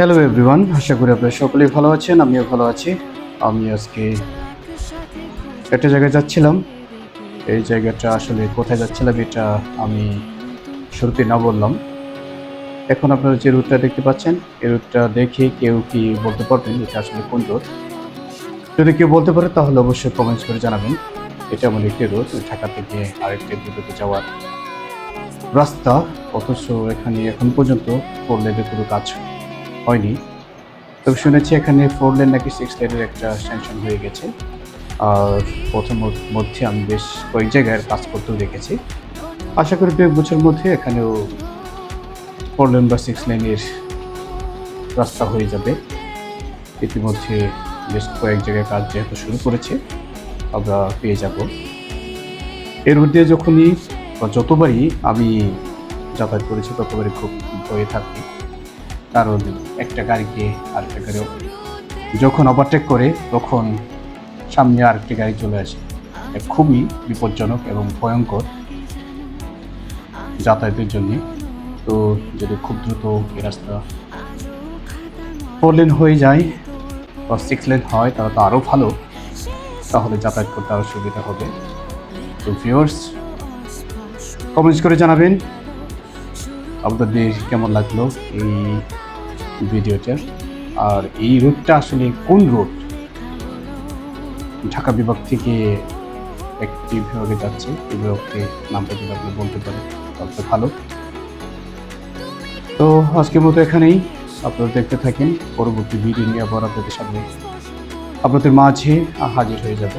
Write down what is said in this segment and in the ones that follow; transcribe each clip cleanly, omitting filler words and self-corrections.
Hello everyone, আশা করি আপনারা সকলেই ভালো আছেন। আমিও ভালো আছি। আমি আজকে একটা জায়গায় যাচ্ছিলাম। এই জায়গাটা আসলে কোথায় যাচ্ছিলাম এটা আমি শুরুতে না বললাম। এখন আপনারা যে রুটটা দেখতে পাচ্ছেন, এই রুটটা দেখে কেউ কি বলতে পারবেন এটা আসলে কোন রুট? যদি কেউ বলতে পারে তাহলে অবশ্যই কমেন্টস করে জানাবেন। এটা এমন একটি রুট ঢাকা থেকে আরেকটি রুটে যাওয়ার রাস্তা, অথচ এখানে এখন পর্যন্ত 4 লেনের কোনো কাজ হয়নি। তবে শুনেছি এখানে 4 লেন নাকি 6 লেনের একটা স্যাংশন হয়ে গেছে। আর পথের মধ্যে আমি বেশ কয়েক জায়গায় কাজ করতেও দেখেছি। আশা করি ২-১ বছরের মধ্যে এখানেও 4 লেন বা 6 লেনের রাস্তা হয়ে যাবে। ইতিমধ্যে বেশ কয়েক জায়গায় কাজ যেহেতু শুরু করেছে, আমরা পেয়ে যাব। এর মধ্যে যখনই বা যতবারই আমি যাতায়াত করেছি ততবারই খুব ভয়ে থাকি। কারণ একটা গাড়িকে আরেকটা গাড়ি যখন ওভারটেক করে তখন সামনে আরেকটি গাড়ি চলে আসে। খুবই বিপজ্জনক এবং ভয়ঙ্কর যাতায়াতের জন্যে। তো যদি খুব দ্রুত এই রাস্তা 4 লেন হয়ে যায় বা 6 লেন হয় তাহলে তো আরও ভালো। তাহলে যাতায়াত করতে আরও সুবিধা হবে। তো ভিউয়ার্স, কমেন্টস করে জানাবেন আপনাদের কেমন লাগলো এই ভিডিওটা। আর এই রুটটা আসলে কোন রুট? ঢাকা বিভাগ থেকে একটি বিভাগে যাচ্ছে, এই বিভাগটির নামটা যদি আপনি বলতে পারেন তাহলে ভালো। তো আজকের মতো এখানেই, আপনারা দেখতে থাকেন। পরবর্তী ভিডিও নিয়ে আবার আপনাদের মাঝে হাজির হয়ে যাব।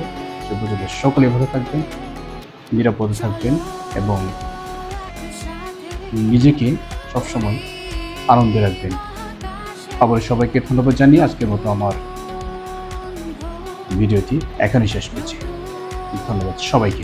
সে পর্যন্ত সকলে ভালো থাকবেন, নিরাপদে থাকবেন এবং নিজেকে সবসময় আনন্দে রাখবেন। আবার সবাইকে ধন্যবাদ জানিয়ে আজকের মতো আমার ভিডিওটি এখানেই শেষ করছি। ধন্যবাদ সবাইকে।